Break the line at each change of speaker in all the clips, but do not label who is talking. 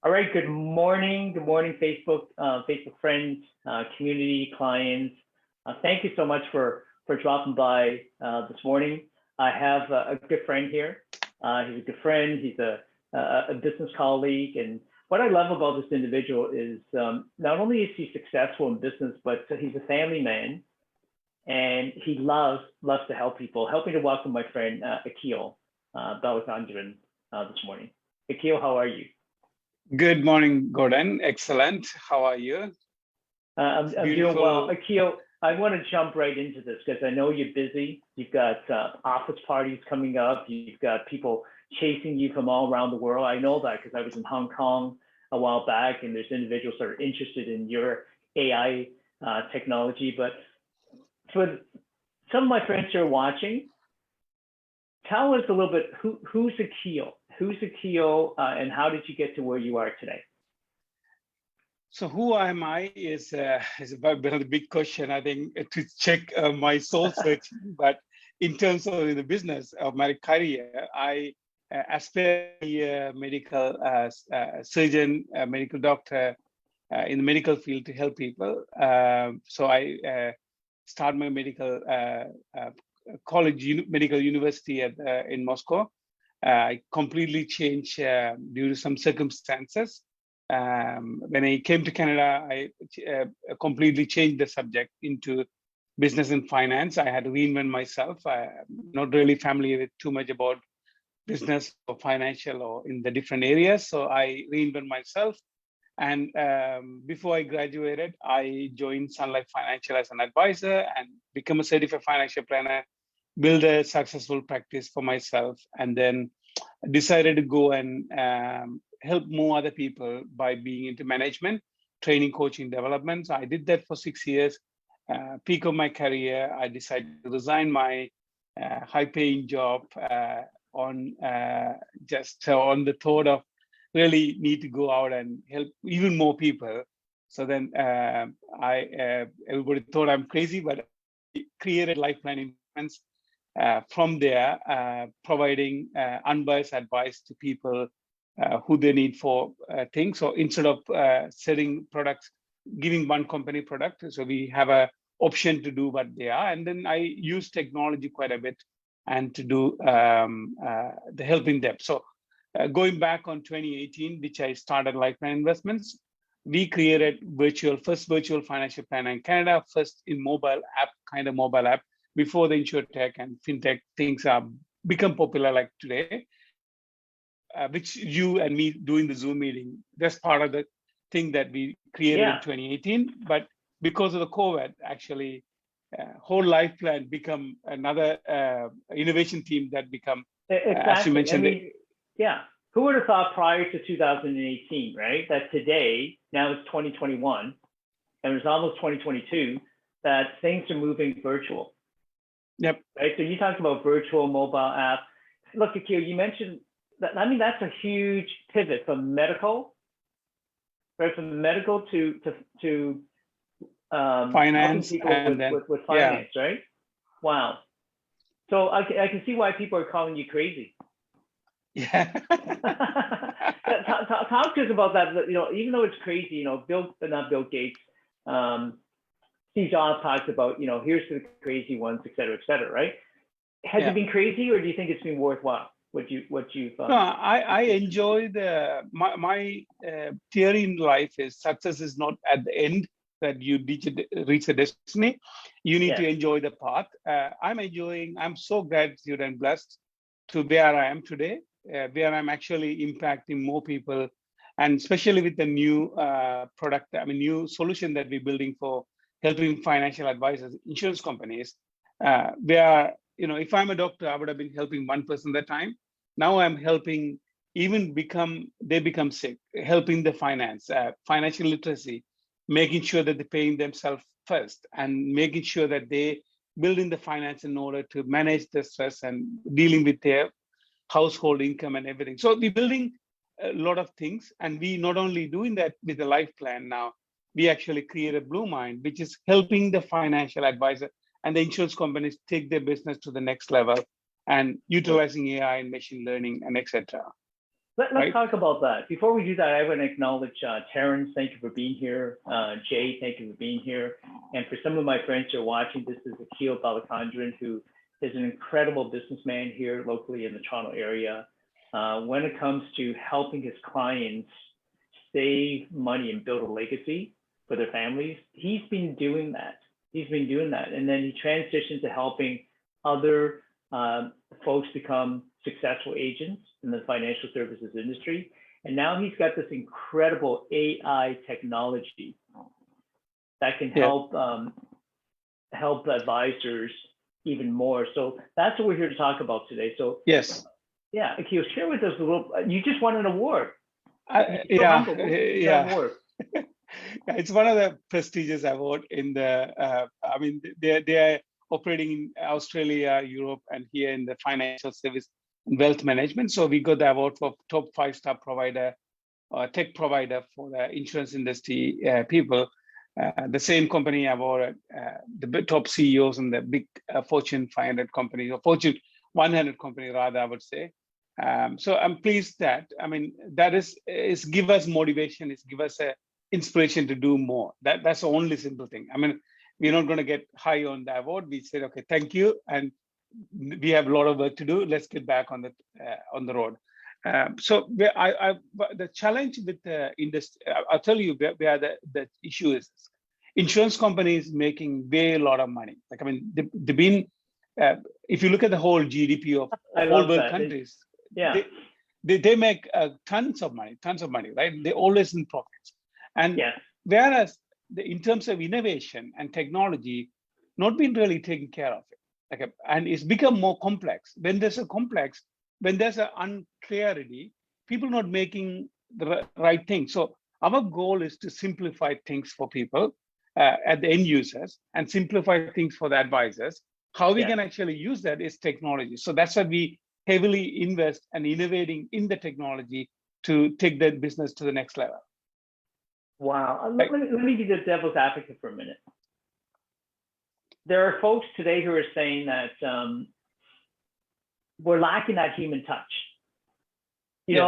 All right. Good morning. Good morning, Facebook, Facebook friends, community, clients. Thank you so much for dropping by this morning. I have a good friend here. He's a good friend. He's a business colleague, and what I love about this individual is not only is he successful in business, but he's a family man, and he loves to help people. Help me to welcome my friend Akil Balachandran this morning. Akil, how are you?
Good morning, Gordon. Excellent. How are you?
I'm doing well. Akil, I want to jump right into this because I know you're busy. You've got office parties coming up. You've got people chasing you from all around the world. I know that because I was in Hong Kong a while back, and there's individuals that are interested in your AI technology. But for some of my friends who are watching, tell us a little bit, who's Akil? Who's Akil, and how did you get to where you are today?
So who am I is a bit of a big question, I think, to check my soul search. But in terms of the business of my career, I aspire to be a medical surgeon, a medical doctor in the medical field to help people. So I started my medical medical university in Moscow. I completely changed due to some circumstances. When I came to Canada, I completely changed the subject into business and finance. I had to reinvent myself. I'm not really familiar with too much about business or financial or in the different areas. So I reinvent myself. And before I graduated, I joined Sun Life Financial as an advisor and become a certified financial planner, build a successful practice for myself, and then decided to go and help more other people by being into management, training, coaching, development. So I did that for 6 years. Peak of my career, I decided to resign my high-paying job on the thought of really need to go out and help even more people. So then everybody thought I'm crazy, but I created LifePlan Investments. From there, providing unbiased advice to people who they need for things. So instead of selling products, giving one company product, so we have an option to do what they are. And then I use technology quite a bit and to do the helping them. So going back on 2018, which I started LifePlan Investments, we created first virtual financial planner in Canada, first in mobile app, before the insurtech and fintech things are become popular like today, which you and me doing the Zoom meeting, that's part of the thing that we created in 2018. But because of the COVID, actually, whole LifePlan become another innovation team that become, as you mentioned.
I mean, who would have thought prior to 2018, right, that today, now it's 2021, and it's almost 2022, that things are moving virtual.
Yep.
Right. So you talked about virtual mobile app. Look, Akil, you mentioned that. I mean, that's a huge pivot from medical, right? From medical to
finance
and with finance, right? Wow. So I can see why people are calling you crazy.
Yeah.
Talk to us about that. You know, even though it's crazy, not Bill Gates. Steve Jobs talks about, here's the crazy ones, et cetera, right? Has it been crazy, or do you think it's been worthwhile? What you've
No, I enjoy my theory in life is success is not at the end that you reach a destiny. You need to enjoy the path. I'm so gratitude and blessed to where I am today, where I'm actually impacting more people, and especially with the new new solution that we're building for helping financial advisors, insurance companies, where, if I'm a doctor, I would have been helping one person at a time. Now I'm helping they become sick, helping the financial literacy, making sure that they're paying themselves first and making sure that they building the finance in order to manage the stress and dealing with their household income and everything. So we're building a lot of things, and we not only doing that with the LifePlan now, we actually create a Blue Mind, which is helping the financial advisor and the insurance companies take their business to the next level and utilizing AI and machine learning and etc.
Let's talk about that. Before we do that, I want to acknowledge Terrence. Thank you for being here. Jay, thank you for being here. And for some of my friends who are watching, this is Akil Balachandran, who is an incredible businessman here locally in the Toronto area. When it comes to helping his clients save money and build a legacy for their families, he's been doing that. And then he transitioned to helping other folks become successful agents in the financial services industry. And now he's got this incredible AI technology that can help advisors even more. So that's what we're here to talk about today. So
yes,
yeah, Akil, share with us a little. You just won an award.
Award. It's one of the prestigious awards in the. I mean, they are operating in Australia, Europe, and here in the financial service and wealth management. So we got the award for top 5-star provider, tech provider for the insurance industry people. The same company awarded the top CEOs in the big Fortune 500 companies, or Fortune 100 company rather, I would say. So I'm pleased that, I mean, that is give us motivation, it's give us a inspiration to do more. That's the only simple thing. I mean, we're not going to get high on the award. We said, okay, thank you, and we have a lot of work to do. Let's get back on the road. So the challenge with the industry, I'll tell you where the issue is. Insurance companies making a lot of money. Like, I mean, they've been, if you look at the whole GDP of all world countries, they make tons of money, right? They're always in profits. And whereas in terms of innovation and technology, not been really taken care of it. And it's become more complex. When there's an unclarity, people not making the right thing. So our goal is to simplify things for people at the end users and simplify things for the advisors. How we can actually use that is technology. So that's why we heavily invest and innovating in the technology to take that business to the next level.
Wow. Let me be the devil's advocate for a minute. There are folks today who are saying that we're lacking that human touch. You know,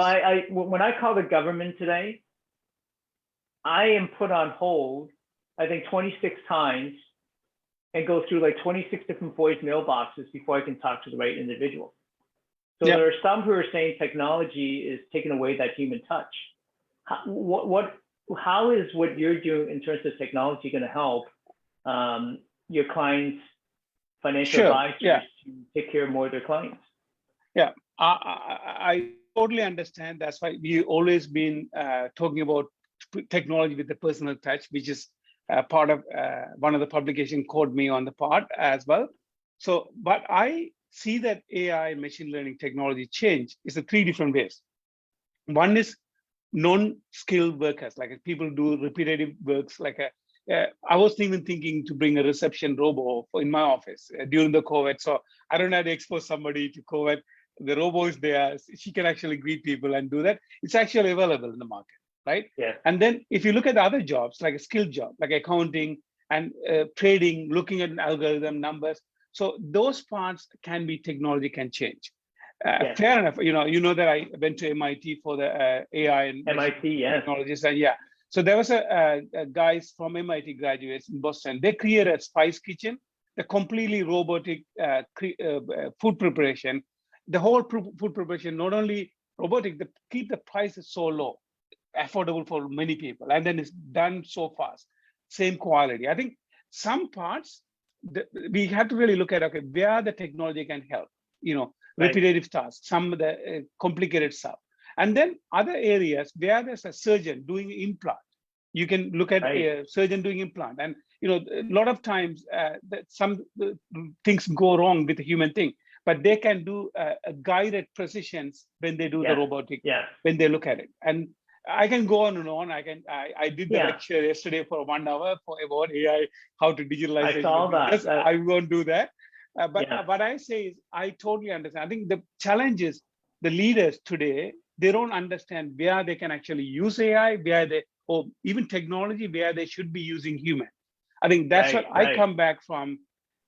when I call the government today, I am put on hold, I think 26 times, and go through like 26 different voice mailboxes before I can talk to the right individual. So there are some who are saying technology is taking away that human touch. How is what you're doing in terms of technology going to help your clients, financial advisors, to take care of more of their clients?
Yeah, I totally understand. That's why we've always been talking about technology with the personal touch, which is part of one of the publications called me on the part as well. So, but I see that AI and machine learning technology change is 3 different ways. One is non-skilled workers, like people do repetitive works. Like I was even thinking to bring a reception robot in my office during the COVID. So I don't have to expose somebody to COVID. The robot is there. She can actually greet people and do that. It's actually available in the market, right?
Yeah.
And then if you look at the other jobs, like a skilled job, like accounting and trading, looking at an algorithm, numbers. So those parts can be technology can change. Fair enough. You know that I went to MIT for the AI and technologies. And so there was a guys from MIT graduates in Boston. They created a spice kitchen, the completely robotic food preparation. The whole food preparation, not only robotic, they keep the prices so low, affordable for many people, and then it's done so fast, same quality. I think some parts we have to really look at, okay, where the technology can help, repetitive tasks, some of the complicated stuff. And then other areas where there's a surgeon doing implant, you can look at a surgeon doing implant. And, a lot of times some things go wrong with the human thing, but they can do a guided precisions when they do the robotic, when they look at it. And I can go on and on. I did the lecture yesterday for 1 hour about AI, how to digitalize.
I saw that.
I won't do that. But what I say is, I totally understand. I think the challenge is the leaders today, they don't understand where they can actually use AI, or even technology, where they should be using human. I think that's what I come back from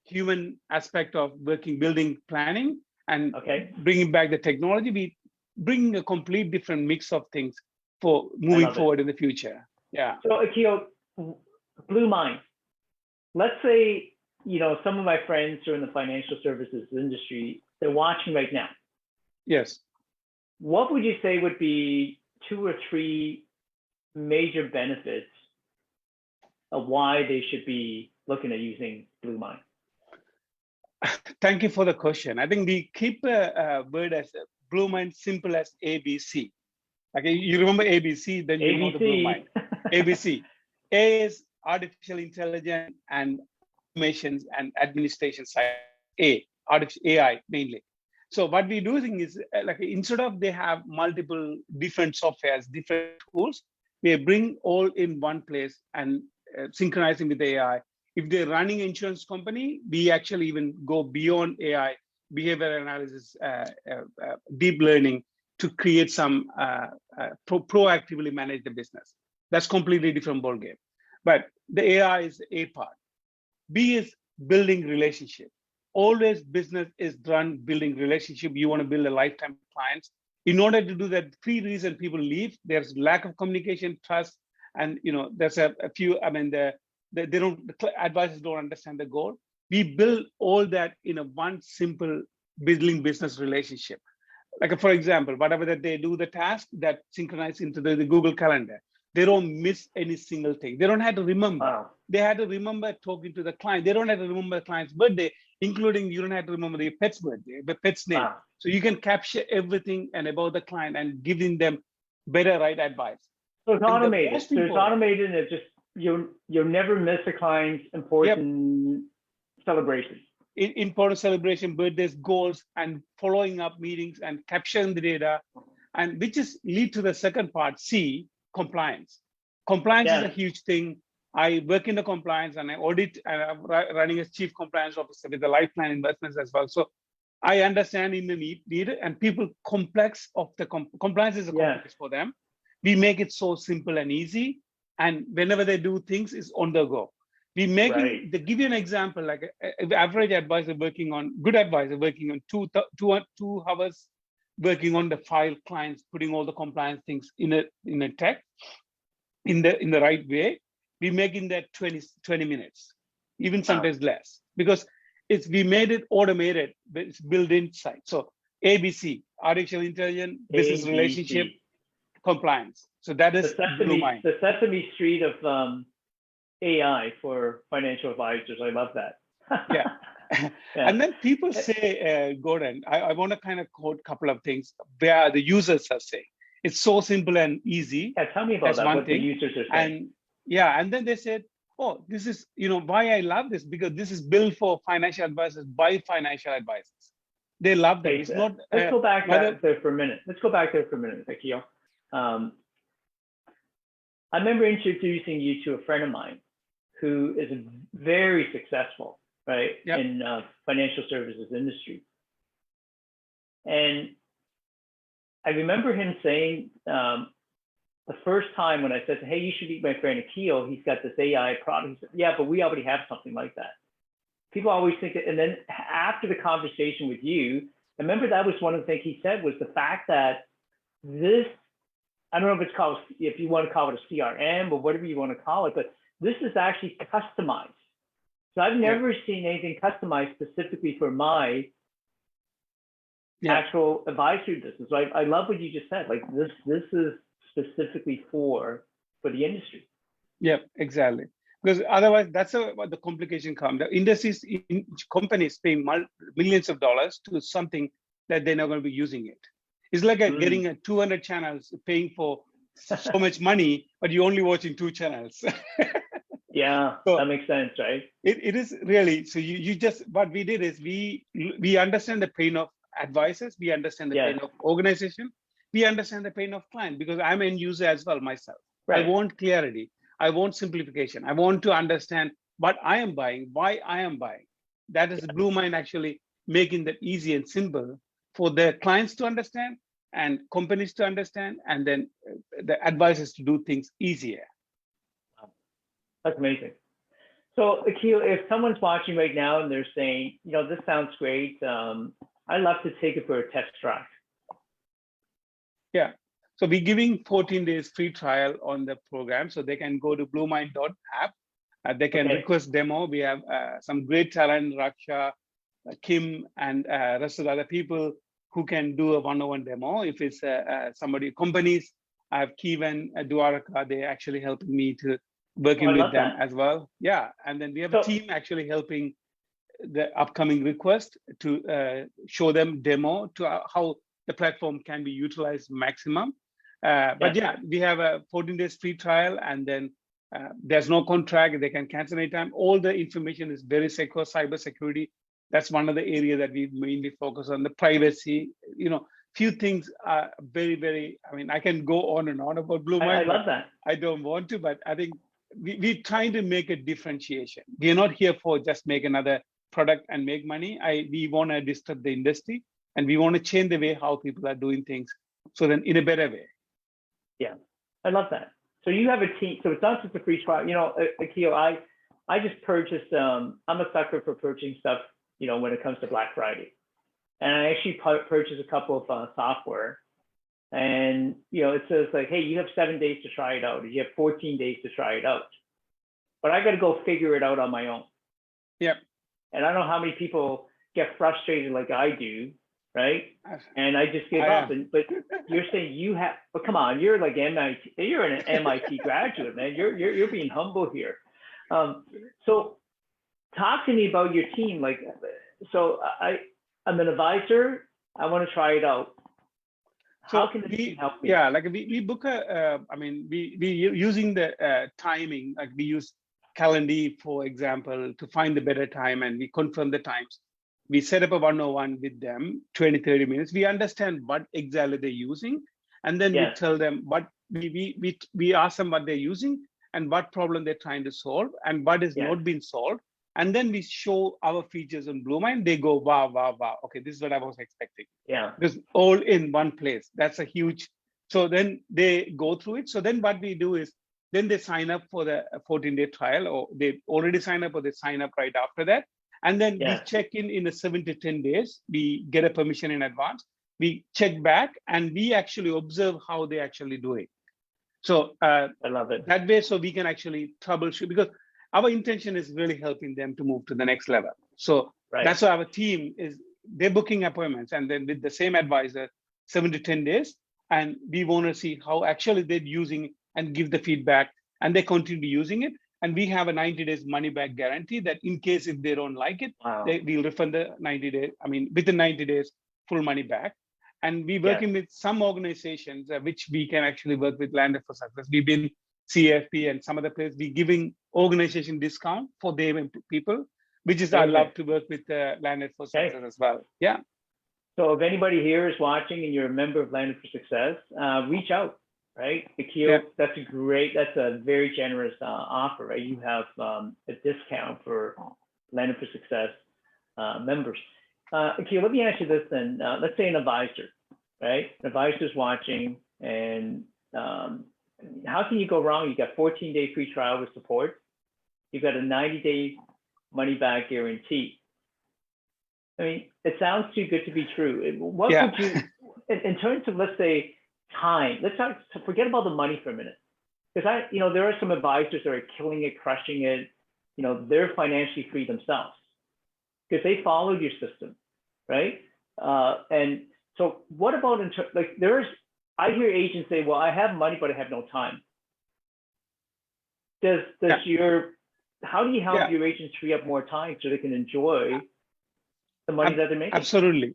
human aspect of building planning and bringing back the technology. bring a complete different mix of things for moving forward in the future. Yeah.
So Akil, blew mind. Let's say, some of my friends who are in the financial services industry, they're watching right now.
Yes.
What would you say would be 2 or 3 major benefits of why they should be looking at using Blue Mind?
Thank you for the question. I think we keep a word as Blue Mind simple as ABC. Okay, you remember ABC, then you know the Blue Mind. ABC. A is artificial intelligence and automations and administration side. Artificial AI mainly. So what we're doing is like instead of they have multiple different softwares, different tools, we bring all in one place and synchronizing with AI. If they're running an insurance company, we actually even go beyond AI, behavior analysis, deep learning to create some proactively manage the business. That's completely different ballgame. But the AI is A part. B is building relationship. Always business is done building relationship. You want to build a lifetime clients. In order to do that, 3 reasons people leave. There's lack of communication, trust, and there's a few. I mean, the advisors don't understand the goal. We build all that in a one simple building business relationship. Like for example, whatever that they do the task that synchronize into the Google Calendar. They don't miss any single thing. They don't have to remember.
Wow.
They had to remember talking to the client. They don't have to remember the client's birthday, including you don't have to remember the pet's birthday, the pet's name. Wow. So you can capture everything and about the client and giving them better right advice.
So it's automated. It's automated, and it's just you'll never miss a client's important celebration.
Important celebration, birthdays, goals, and following up meetings and capturing the data, and which is lead to the second part, C, compliance. Compliance is a huge thing. I work in the compliance and I audit, and I'm running as chief compliance officer with the LifePlan investments as well. So I understand in the need and people complex of the compliance is a complex for them. We make it so simple and easy. And whenever they do things, it's on the go. We make it, to give you an example, like an average advisor working on, good advisor working on 2 hours, working on the file clients, putting all the compliance things in a tech, in the right way. We make in that 20 minutes, even sometimes less, because we made it automated, but it's built inside. So ABC, artificial intelligence, business relationship, compliance. So that is
the Sesame Street of AI for financial advisors. I love that.
Yeah. And then people say, Gordon, I want to kind of quote a couple of things where the users are saying. It's so simple and easy.
Yeah, tell me about that, what the users are saying.
And then they said, oh, this is, why I love this, because this is built for financial advisors by financial advisors. They love that. It's not.
Let's go back there for a minute. Akil. I remember introducing you to a friend of mine who is very successful, right, in financial services industry. And I remember him saying the first time when I said, hey, you should meet my friend Akil, he's got this AI product. He said, yeah, but we already have something like that. People always think that, and then after the conversation with you, I remember that was one of the things he said was the fact that this, I don't know if it's called, if you want to call it a CRM or whatever you want to call it, but this is actually customized. So I've never seen anything customized specifically for my actual advisory business. So I love what you just said. Like this is specifically for the industry.
Yeah, exactly. Because otherwise, that's what the complication comes. The industries, companies paying millions of dollars to something that they're not going to be using it. It's like getting 200 channels, paying for so much money, but you're only watching 2 channels.
Yeah, so that makes sense, right?
It is really. So you just, what we did is we understand the pain of advisors, we understand the pain of organization, we understand the pain of client, because I'm an end user as well myself. Right. I want clarity. I want simplification. I want to understand what I am buying, why I am buying. That is Blue Mind actually making that easy and simple for their clients to understand and companies to understand, and then the advisors to do things easier.
That's amazing. So Akil, if someone's watching right now and they're saying, this sounds great, I'd love to take it for a test drive.
Yeah. So we're giving 14 days free trial on the program. So they can go to bluemind.app. They can request demo. We have some great talent, Raksha, Kim, and rest of the other people who can do a one-on-one demo. If it's somebody, companies, I have Kevin, Dwaraka, they're actually helping me to working with them as well. Yeah. And then we have a team actually helping the upcoming request to show them demo to how the platform can be utilized maximum. But yeah, we have a 14 days free trial, and then there's no contract. They can cancel anytime. All the information is very secure, cyber security. That's one of the areas that we mainly focus on, the privacy. Few things are very, very, I mean, I can go on and on about Bluemind.
I love that.
I don't want to, but I think we're trying to make a differentiation. We're not here for just make another product and make money. We want to disrupt the industry, and we want to change the way how people are doing things, so then in a better way.
Yeah, I love that. So you have a team. So it's not just a free trial. Akil, I just purchased. I'm a sucker for purchasing stuff. When it comes to Black Friday, and I actually purchased a couple of software, and it says like, hey, you have 7 days to try it out, or you have 14 days to try it out. But I got to go figure it out on my own.
Yep.
And I don't know how many people get frustrated like I do, right? And I just give up. But you're saying you have, but come on, you're like MIT, you're an MIT graduate, man. You're being humble here. So talk to me about your team. Like, so I'm an advisor. I want to try it out. How can the team help me?
Yeah, like we book we using the timing, like we use Calendly, for example, to find the better time, and we confirm the times. We set up a 101 with them, 20-30 minutes. We understand what exactly they're using, and then we tell them what we ask them what they're using and what problem they're trying to solve and what is not being solved. And then we show our features on Bluemind. They go, wow, wow, wow. Okay, this is what I was expecting.
Yeah.
Because all in one place. That's a huge. So then they go through it. So then what we do is, then they sign up for the 14-day trial, or they already sign up, or they sign up right after that. And then we check in a 7 to 10 days. We get a permission in advance. We check back, and we actually observe how they actually do it. So
I love it.
That way, so we can actually troubleshoot, because our intention is really helping them to move to the next level. So that's why our team is, they're booking appointments, and then with the same advisor, 7 to 10 days. And we want to see how actually they're using and give the feedback, and they continue using it. And we have a 90 days money back guarantee that in case if they don't like it, we'll refund the 90 days. I mean, within 90 days, full money back. And we're working with some organizations which we can actually work with Landed for Success. We've been CFP and some other places. We're giving organization discount for them people, which is I love to work with Landed for Success as well. Yeah. So
if anybody here is watching and you're a member of Landed for Success, reach out. Right, Akil, that's a very generous offer, right? You have a discount for Landed for Success members. Akil, let me ask you this then. Let's say an advisor, right? An advisor's watching, and how can you go wrong? You got 14-day free trial with support. You've got a 90-day money-back guarantee. I mean, it sounds too good to be true. What would you, in terms of, let's say, time, let's not forget about the money for a minute, because there are some advisors that are killing it, crushing it. They're financially free themselves because they followed your system, right? And so, what about I hear agents say, "Well, I have money, but I have no time." How do you help your agents free up more time so they can enjoy the money that they're making?
Absolutely.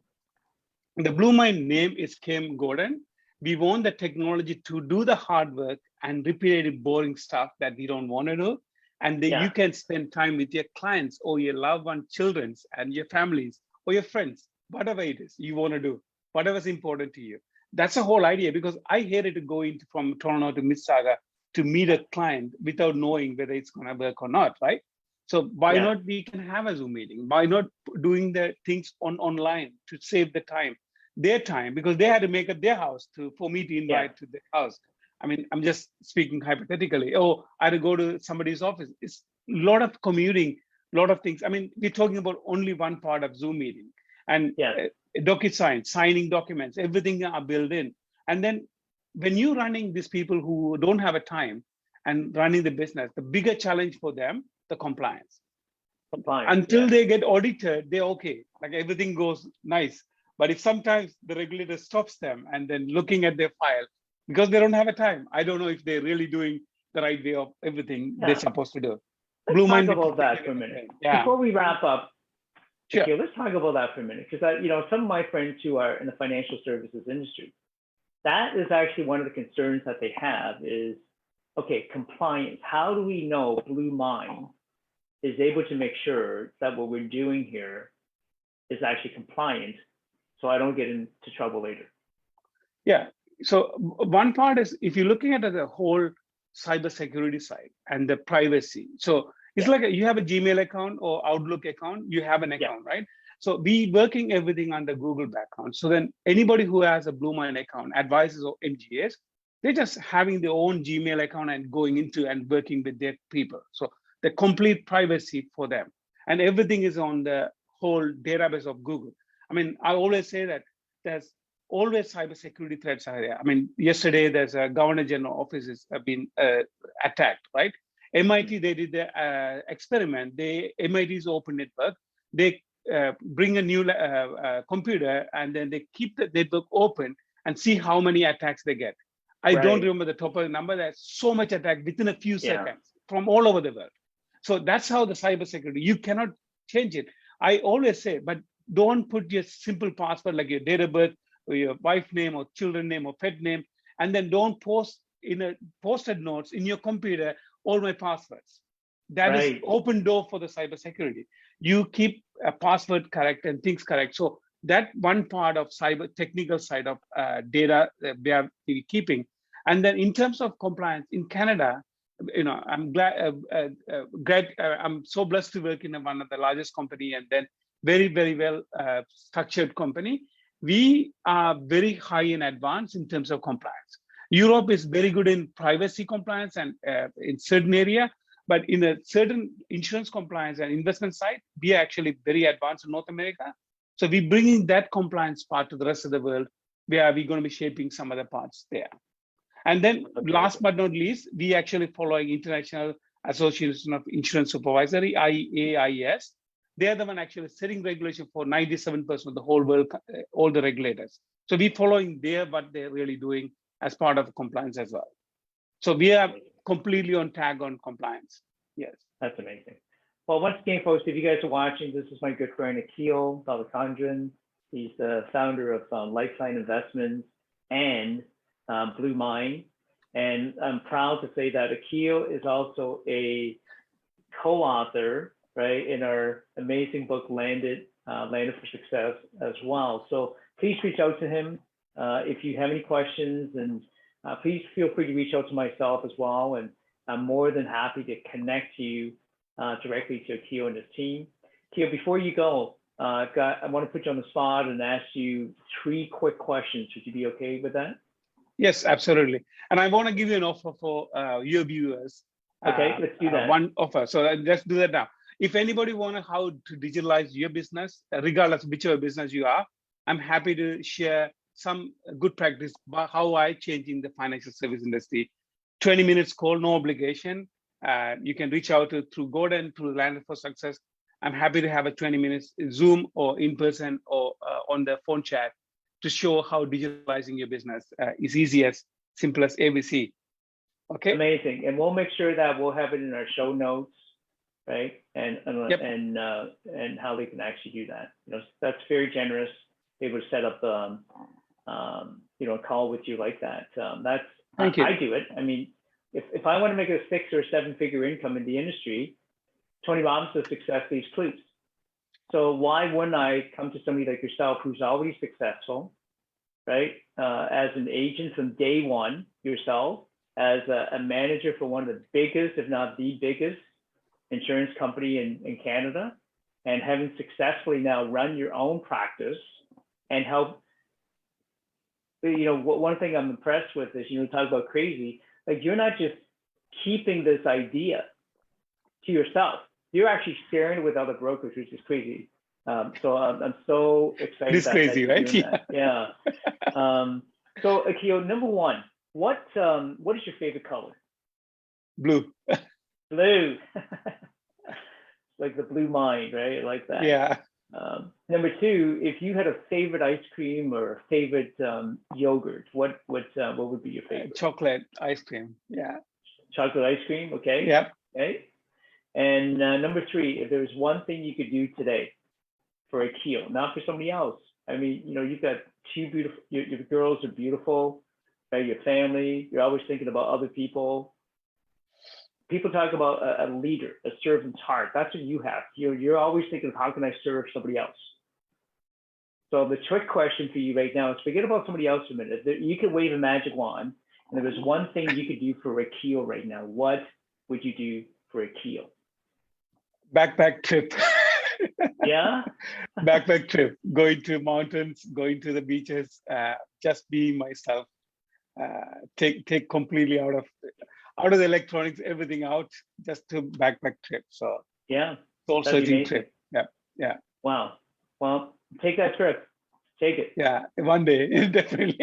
The Bluemind name is Kim Gordon. We want the technology to do the hard work and repetitive, boring stuff that we don't want to do. And then you can spend time with your clients or your loved ones, children, and your families or your friends, whatever it is you want to do, whatever's important to you. That's the whole idea, because I hated to go from Toronto to Mississauga to meet a client without knowing whether it's going to work or not, right? So why not we can have a Zoom meeting? Why not doing the things online to save the time? Their time, because they had to make up their house for me to invite to their house. I mean, I'm just speaking hypothetically. Oh, I had to go to somebody's office. It's a lot of commuting, a lot of things. I mean, we're talking about only one part of Zoom meeting, and DocuSign, signing documents, everything are built in. And then when you're running these people who don't have a time and running the business, the bigger challenge for them, the compliance. Until they get audited, they're okay. Like everything goes nice. But if sometimes the regulator stops them and then looking at their file, because they don't have a time, I don't know if they're really doing the right way of everything they're supposed to do.
Let's talk about that for a minute. Before we wrap up,
sure.
Akil, let's talk about that for a minute. Because some of my friends who are in the financial services industry, that is actually one of the concerns that they have is, okay, compliance. How do we know Blue Mind is able to make sure that what we're doing here is actually compliant, so I don't get into trouble later?
Yeah. So one part is, if you're looking at the whole cybersecurity side and the privacy. So it's like you have a Gmail account or Outlook account, you have an account, right? So we working everything under Google background. So then anybody who has a Blue Mind account, advisors or MGAs, they're just having their own Gmail account and going into and working with their people. So the complete privacy for them. And everything is on the whole database of Google. I mean, I always say that there's always cybersecurity threats are there. I mean, yesterday there's a Governor General offices have been attacked, right? MIT, they did the experiment. MIT's open network. They bring a new computer and then they keep the network open and see how many attacks they get. I don't remember the top of the number. There's so much attack within a few seconds from all over the world. So that's how the cybersecurity, you cannot change it. I always say, but don't put your simple password like your date of birth or your wife name or children name or pet name, and then don't post in a posted notes in your computer all my passwords. That is open door for the cybersecurity. You keep a password correct and things correct. So that one part of cyber technical side of data we are keeping. And then in terms of compliance in Canada, I'm glad, I'm so blessed to work in one of the largest company and then very, very well structured company. We are very high in advance in terms of compliance. Europe is very good in privacy compliance and in certain area, but in a certain insurance compliance and investment side, we are actually very advanced in North America. So we're bringing that compliance part to the rest of the world, where we're going to be shaping some other parts there. And then last but not least, we actually following International Association of Insurance Supervisory, IAIS. They're the one actually setting regulation for 97% of the whole world, all the regulators. So we following what they're really doing as part of compliance as well. So we are completely on tag on compliance. Yes.
That's amazing. Well, once again, folks, if you guys are watching, this is my good friend Akil Balachandran. He's the founder of LifePlan Investments and Blue Mind. And I'm proud to say that Akil is also a co-author, right, in our amazing book, Landed for Success as well. So please reach out to him if you have any questions, and please feel free to reach out to myself as well. And I'm more than happy to connect you directly to Akil and his team. Akil, before you go, I want to put you on the spot and ask you 3 quick questions. Would you be okay with that?
Yes, absolutely. And I want to give you an offer for your viewers.
Okay, let's do that.
One offer. So let's do that now. If anybody wants how to digitalize your business, regardless of whichever business you are, I'm happy to share some good practice about how I changing the financial service industry. 20 minutes call, no obligation. You can reach out through Gordon, through Landed for Success. I'm happy to have a 20 minutes Zoom or in person or on the phone chat to show how digitalizing your business is easy as simple as ABC. Okay.
Amazing. And we'll make sure that we'll have it in our show notes, right? And how they can actually do that. That's very generous. They would set up a call with you like that. Thank you. I do it. I mean, if I want to make a 6 or 7 figure income in the industry, Tony Robbins' success leaves clues. So why wouldn't I come to somebody like yourself who's already successful, right? As an agent from day one, yourself, as a manager for one of the biggest, if not the biggest, insurance company in Canada, and having successfully now run your own practice and help. One thing I'm impressed with is, talk about crazy, like you're not just keeping this idea to yourself. You're actually sharing it with other brokers, which is crazy. So I'm so excited.
It's crazy, right?
Yeah. So Akil, number one, what is your favorite color?
Blue.
Blue. Like the blue mind, right? Like that.
Yeah.
Number two, if you had a favorite ice cream or a favorite yogurt, what would be your favorite?
Chocolate ice cream. Yeah.
Chocolate ice cream. Okay.
Yep.
Okay. And number three, if there was one thing you could do today for Akil, not for somebody else. I mean, you've got two beautiful, your girls are beautiful, right? Your family, you're always thinking about other people. People talk about a leader, a servant's heart. That's what you have. You're always thinking of how can I serve somebody else? So the trick question for you right now is forget about somebody else for a minute. You could wave a magic wand, and there was one thing you could do for Akil right now. What would you do for Akil?
Backpack trip.
Yeah.
Backpack trip. Going to mountains, going to the beaches, just being myself. Take completely out of the electronics, everything out, just to backpack trip. So
yeah,
soul searching trip. Yeah. Yeah.
Wow. Well, take that trip. Take it.
Yeah, one day, definitely.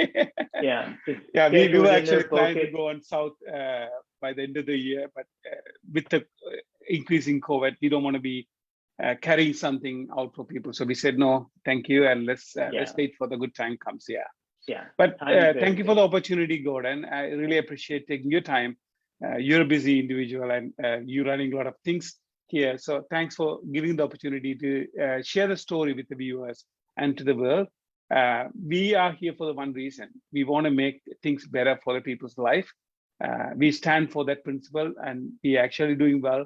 Yeah.
Yeah, we were actually planning to go on south by the end of the year, but with the increasing COVID, we don't want to be carrying something out for people. So we said, no, thank you. And let's wait for the good time comes. Yeah.
Yeah.
But thank you for the opportunity, Gordon. I really appreciate taking your time. You're a busy individual and you're running a lot of things here. So thanks for giving the opportunity to share the story with the viewers and to the world. We are here for the one reason. We want to make things better for the people's life. We stand for that principle and we're actually doing well.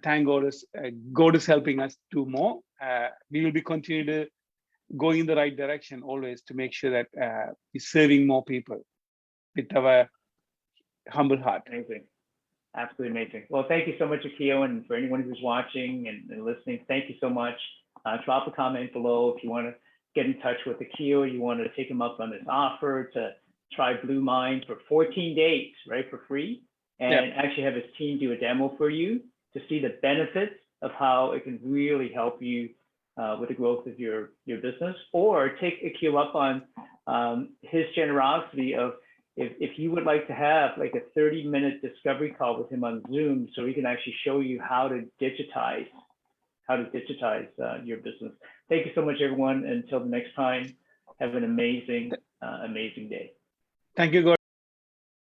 Thank God is helping us do more. We will be continuing to going in the right direction always to make sure that we're serving more people with our humble heart.
Amazing. Absolutely amazing. Well, thank you so much, Akil, and for anyone who's watching and listening, thank you so much. Drop a comment below if you want to get in touch with Akil, you want to take him up on this offer to try Blue Mind for 14 days, right, for free, and actually have his team do a demo for you to see the benefits of how it can really help you with the growth of your business, or take Akil up on his generosity of if you would like to have like a 30-minute discovery call with him on Zoom, so he can actually show you how to digitize your business. Thank you so much, everyone. Until the next time, have an amazing day.
Thank you, Gordon.